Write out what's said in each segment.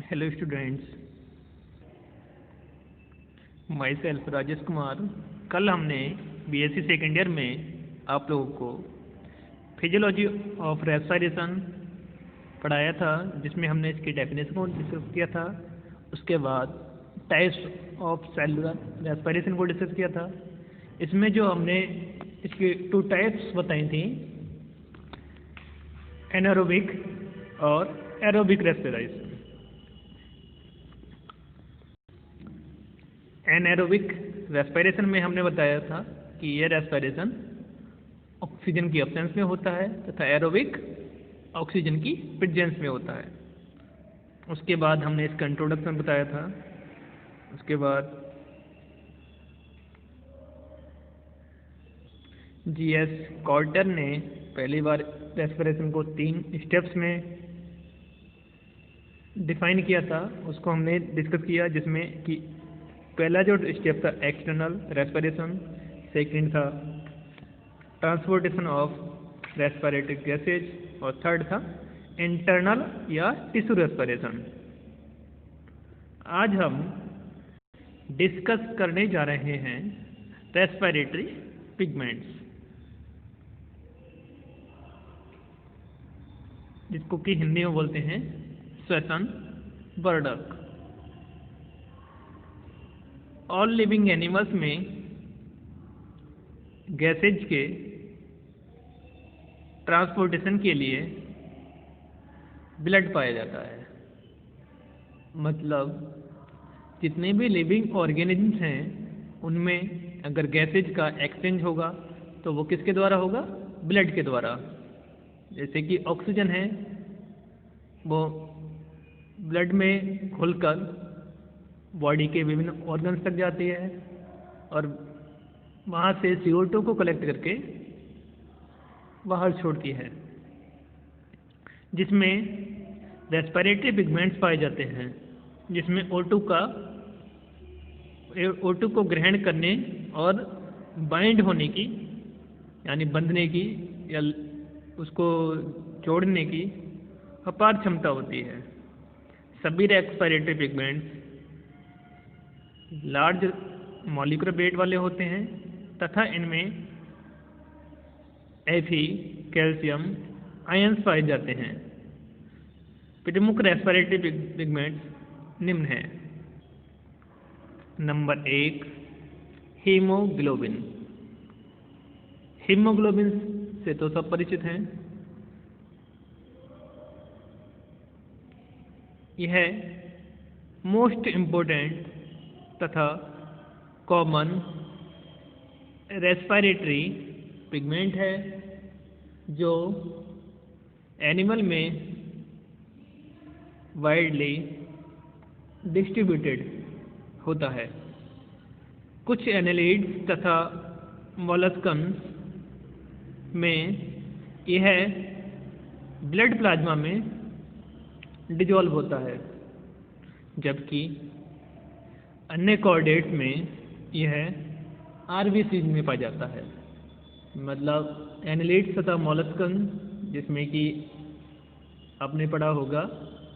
Hello students, my self Rajesh Kumar. कल हमने BSc second year में आप लोगों को फिजियोलॉजी ऑफ रेस्पिरेशन पढ़ाया था, जिसमें हमने इसकी डेफिनेशन को डिस्कस किया था। उसके बाद टाइप्स ऑफ सेलुलर रेस्पिरेशन को डिस्कस किया था। इसमें जो हमने इसकी 2 टाइप्स बताई थी, एनारोबिक और एरोबिक रेस्पिरेशन। एनारोबिक रेस्पिरेशन में हमने बताया था कि यह रेस्पिरेशन ऑक्सीजन की एब्सेंस में होता है तथा एरोबिक ऑक्सीजन की प्रेजेंस में होता है। उसके बाद हमने इसका इंट्रोडक्शन बताया था। उसके बाद जीएस कॉल्टर ने पहली बार रेस्पिरेशन को 3 स्टेप्स में डिफाइन किया था, उसको हमने डिस्कस किया, जिसमें कि पहला जो स्टेप था एक्सटर्नल रेस्पिरेशन, सेकंड था ट्रांसपोर्टेशन ऑफ रेस्पिरेटरी गैसेज और थर्ड था इंटरनल या टिश्यू रेस्पिरेशन। आज हम डिस्कस करने जा रहे हैं रेस्पिरेटरी पिगमेंट्स, जिसको कि हिंदी में बोलते हैं श्वसन वर्धक। ऑल लिविंग एनिमल्स में गैसेज के ट्रांसपोर्टेशन के लिए ब्लड पाया जाता है। मतलब जितने भी लिविंग ऑर्गेनिजम्स हैं, उनमें अगर गैसेज का एक्सचेंज होगा तो वो किसके द्वारा होगा? ब्लड के द्वारा। जैसे कि ऑक्सीजन है, वो ब्लड में घुलकर बॉडी के विभिन्न ऑर्गन्स तक जाती है और वहाँ से CO2 को कलेक्ट करके बाहर छोड़ती है, जिसमें रेस्पिरेटरी पिगमेंट्स पाए जाते हैं, जिसमें O2 को ग्रहण करने और बाइंड होने की, यानी बंधने की या उसको जोड़ने की अपार क्षमता होती है। सभी respiratory pigments large molecular weight वाले होते हैं तथा इनमें Fe, कैल्शियम आयंस पाए जाते हैं। प्रमुख रेस्पिरेटरी पिगमेंट्स निम्न हैं। Number 1, haemoglobin. हीमोग्लोबिन से तो सब परिचित हैं। यह मोस्ट इम्पोर्टेंट तथा कॉमन रेस्पिरेटरी पिगमेंट है, जो एनिमल में वाइडली डिस्ट्रीब्यूटेड होता है। कुछ एनेलिड्स तथा मोलस्कन्स में यह ब्लड प्लाज्मा में डिजॉल्व होता है, जबकि अन्य कॉर्डेट्स में यह RBCs में पाया जाता है। मतलब एनेलिड्स तथा मोलस्कन, जिसमें कि आपने पढ़ा होगा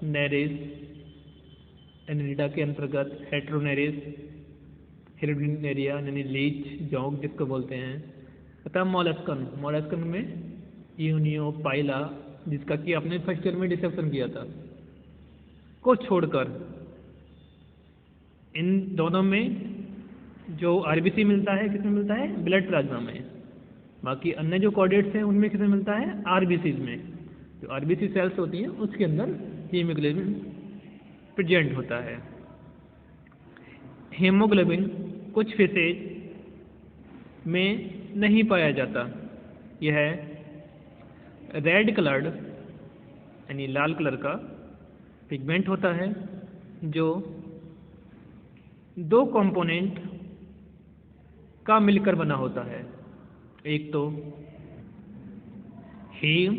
नेरिस, एनेलिडा के अंतर्गत हेट्रोनेरिस, हिरडिनेरिया यानी लीच, जोंक जिसको बोलते हैं, तथा मोलस्कन में यूनियो, पाइला, जिसका कि आपने फर्स्ट ईयर में डिस्कशन किया था, को छोड़कर इन दोनों में जो RBC मिलता है, किसमें मिलता है? ब्लड प्लाज्मा में। बाकी अन्य जो कॉर्डेट्स हैं उनमें किसमें मिलता है? RBCs में। जो RBC सेल्स होती हैं उसके अंदर हीमोग्लोबिन प्रेजेंट होता है। हीमोग्लोबिन कुछ फिशेज में नहीं पाया जाता। यह रेड कलर्ड यानी लाल कलर का पिगमेंट होता है, जो 2 कंपोनेंट का मिलकर बना होता है। एक तो हीम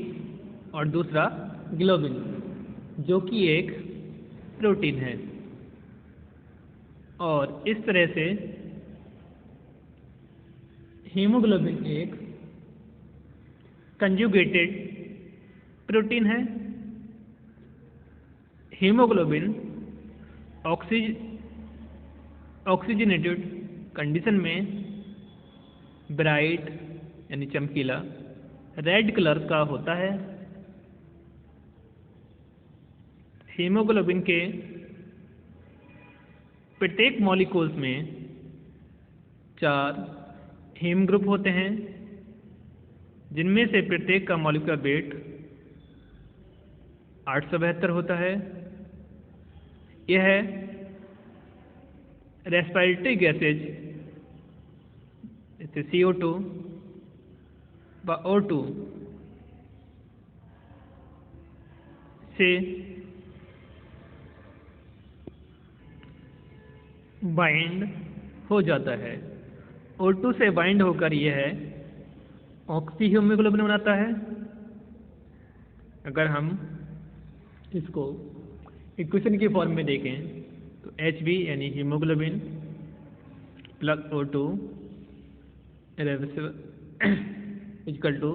और दूसरा ग्लोबिन, जो कि एक प्रोटीन है। और इस तरह से हीमोग्लोबिन एक कंजुगेटेड प्रोटीन है। हीमोग्लोबिन ऑक्सीजनेटेड कंडीशन में ब्राइट यानी चमकीला रेड कलर का होता है। हीमोग्लोबिन के प्रत्येक मॉलिक्यूल्स में 4 हीम ग्रुप होते हैं, जिनमें से प्रत्येक का मॉलिक्यूलर वेट 872 होता है। यह रेस्पिरेटरी गैसेज जैसे CO2 व O2 से बाइंड हो जाता है। O2 से बाइंड होकर यह ऑक्सी हीमोग्लोबिन बनाता है। अगर हम इसको इक्वेशन की फॉर्म में देखें तो Hb यानी haemoglobin plus O2 equal to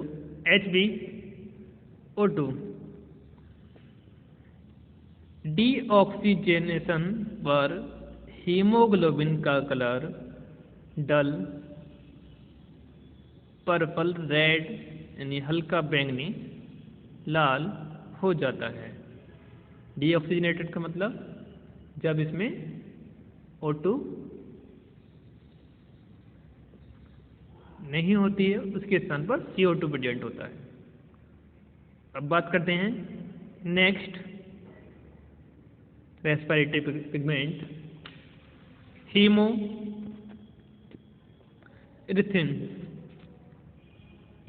HbO2। Deoxygenation पर हीमोग्लोबिन का कलर डल पर्पल रेड यानी हल्का बैंगनी लाल हो जाता है। डीऑक्सीजनेटेड का मतलब जब इसमें O2 नहीं होती है, उसके स्थान पर CO2 प्रेजेंट होता है। अब बात करते हैं नेक्स्ट रेस्पिरेटरी पिगमेंट हीमोइरिथ्रिन।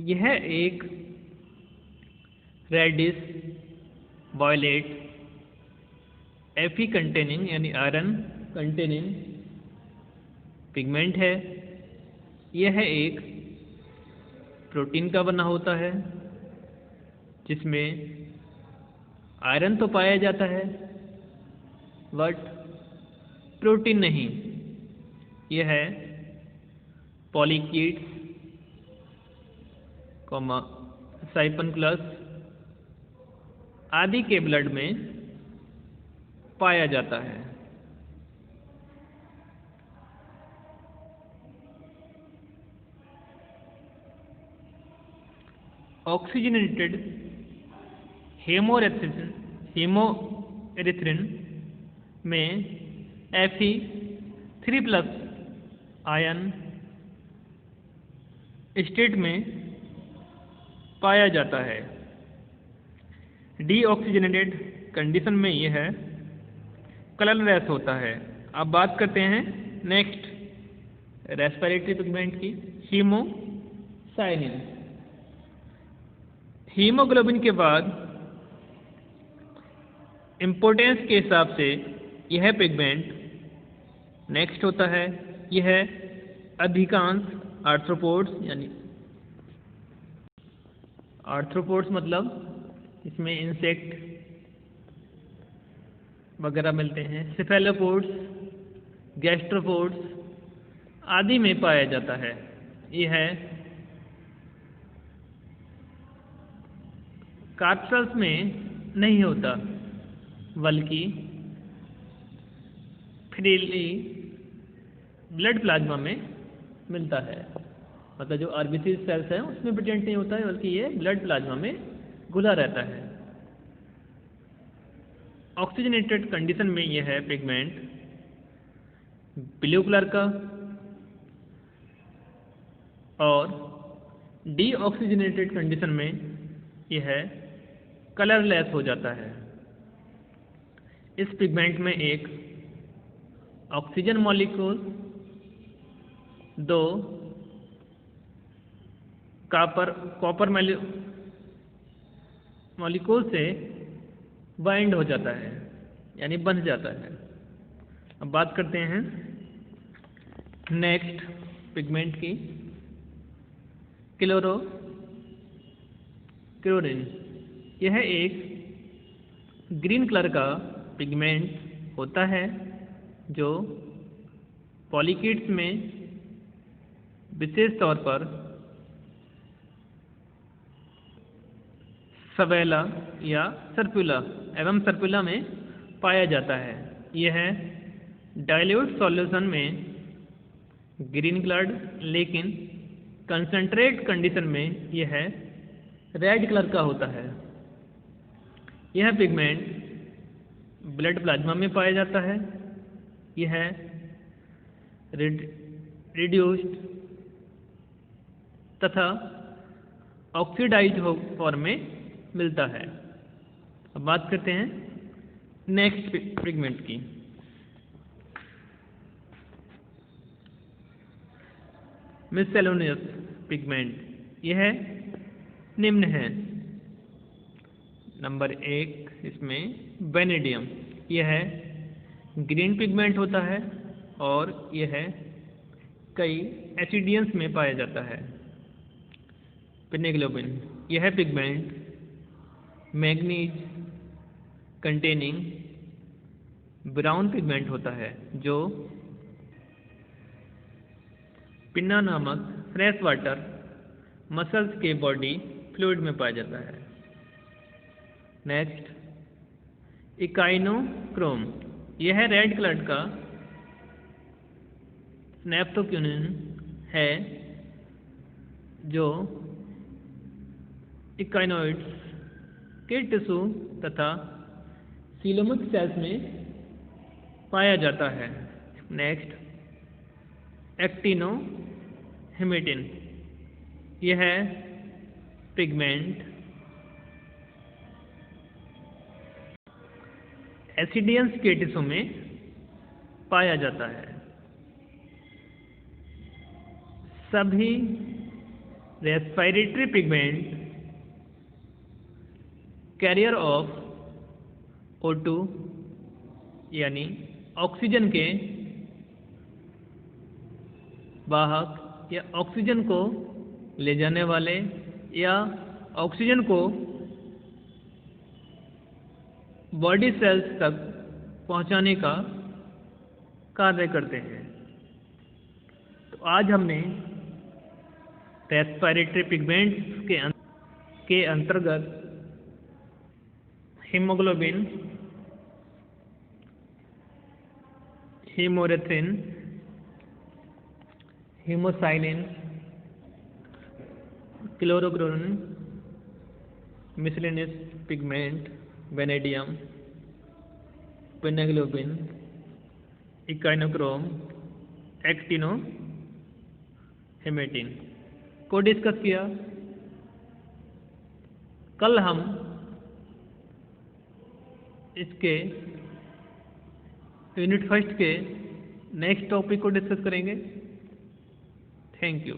यह एक रेडिश वायलेट Fe कंटेनिंग यानी आयरन कंटेनिंग पिगमेंट है। यह एक प्रोटीन का बना होता है, जिसमें आयरन तो पाया जाता है बट प्रोटीन नहीं। यह पॉलीकीट्स साइपनक्लस आदि के ब्लड में पाया जाता है। ऑक्सीजनेटेड हीमोइरिथ्रिन में Fe3+ आयन स्टेट में पाया जाता है। डीऑक्सीजनेटेड कंडीशन में यह कलरलेस होता है। अब बात करते हैं नेक्स्ट रेस्पिरेटरी पिगमेंट की हीमोसायनिन। हीमोग्लोबिन के बाद इम्पोर्टेंस के हिसाब से यह पिगमेंट नेक्स्ट होता है। यह अधिकांश आर्थ्रोपोड्स यानी आर्थ्रोपोड्स मतलब इसमें इंसेक्ट वगैरह मिलते हैं, सेफेलोपोड्स, गैस्ट्रोपोड्स आदि में पाया जाता है। यह कार्पल्स में नहीं होता, बल्कि फ्रीली ब्लड प्लाज्मा में मिलता है। मतलब जो आरबीसी सेल्स हैं उसमें प्रेजेंट नहीं होता है, बल्कि ये ब्लड प्लाज्मा में घुला रहता है। ऑक्सीजनेटेड कंडीशन में यह है पिगमेंट ब्लू कलर का और डीऑक्सीजनेटेड कंडीशन में यह कलरलेस हो जाता है। इस पिगमेंट में एक ऑक्सीजन मॉलिक्यूल 2 कॉपर मॉलिक्यूल से बाइंड हो जाता है यानी बंध जाता है। अब बात करते हैं नेक्स्ट पिगमेंट की क्लोरोक्लोरिन। यह एक ग्रीन कलर का पिगमेंट होता है जो पॉलीकीट्स में विशेष तौर पर सवेला या सर्पुला एवं सर्पुला में पाया जाता है। यह है डाइल्यूट सॉल्यूशन में ग्रीन कलर, लेकिन कंसंट्रेट कंडीशन में यह रेड कलर का होता है। यह पिगमेंट ब्लड प्लाज्मा में पाया जाता है। यह रिड्यूस्ड तथा ऑक्सीडाइज्ड फॉर्म में मिलता है। अब बात करते हैं नेक्स्ट पिगमेंट की। मिससेलेनियस पिगमेंट यह निम्न है। नंबर 1 इसमें वेनेडियम, यह ग्रीन पिगमेंट होता है और यह कई एसिडियंस में पाया जाता है। पिनेग्लोबिन, यह pigment manganese containing brown pigment होता है जो पिन्ना नामक फ्रेश वाटर मसल्स के बॉडी फ्लूइड में पाया जाता है। नेक्स्ट इकाइनोक्रोम, यह रेड कलर का स्नैप्टोक्यूनिन है जो इकाइनोइड्स के टिश्यू तथा सीलोमिक सेल्स में पाया जाता है। नेक्स्ट एक्टिनोहेमेटिन, यह पिगमेंट एसिडियंस के टिश्यू में पाया जाता है। सभी respiratory pigment carrier of O2 यानी ऑक्सीजन के वाहक या ऑक्सीजन को ले जाने वाले या ऑक्सीजन को बॉडी सेल्स तक पहुंचाने का कार्य करते हैं। तो आज हमने रेस्पिरेटरी पिगमेंट्स के अंतर्गत haemoglobin, haemerythrin, haemocyanin, chlorocruorin, miscellaneous pigment, vanadium, pinnaglobin, echinochrome, actinohaematin को डिस्कस किया। कल हम इसके यूनिट 1 के नेक्स्ट टॉपिक को डिस्कस करेंगे। Thank you.